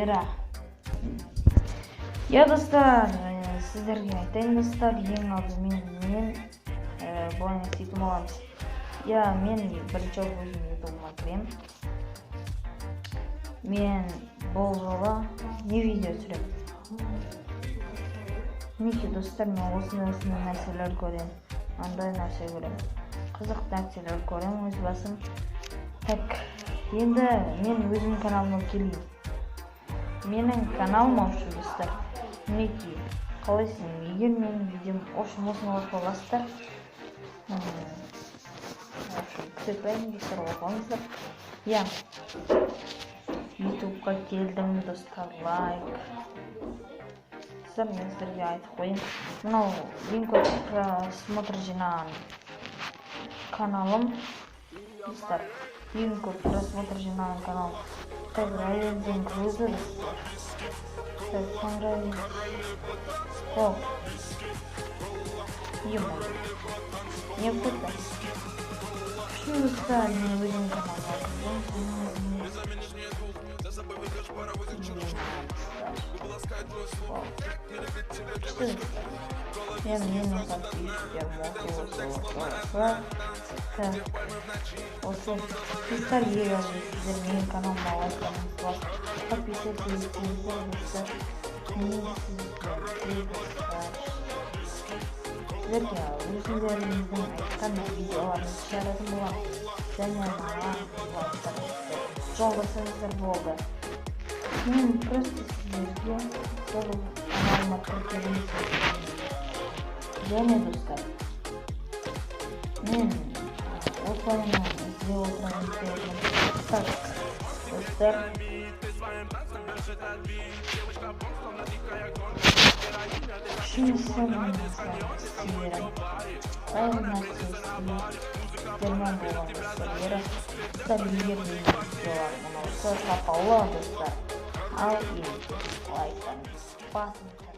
Вера. Я достар, сіздерге айтайын достар, ең алдымен мен бұлай істейтін боламыз. Мен бірінші өзім ютубыма кірем. Мен бұл жолы не видео түсірем. Мінекей достар, мен осындай нәрселер көрем, андай нәрсе көрем, қызық нәрселер көрем өз басым. Так, енді мен өзім каналыма келейін. Менің каналым осы достар. Мінекей, қалайсың? Егер менің видеом осыны оқыласыздар, күтпейін достар, оқылыңыздар. Ютубқа келдім достар, лайк. Достар, мен сіздерге айтып қойын. Мынау ең көп просмотр жинаған каналым. Достар, ең көп просмотр жинаған канал. Қазір әйелден көзі. О, не будет. Что достар, мен өзім каналға Достар, егер сіздер менің каналыма лайктарыңызды подписывайтесь достар. Сіздерге өзіңдеріңіздің айтқан видеоларыңызды шығаратын боламын. Және маған лайктарыңызды жолдасаңыздар болды. Мен просто сіздерге сол каналыма тіркеліңіздер. Және достар, мен осылайына іздеп отырамын. Так, достар, шын сәлеміңізді істеймін. Қайыр нәрсе істеймін. Сіздермен болған достар. Достар, егер менің видеоларым ұнаса сапалы достар, ал енді лайктарыңызды басыңыздар.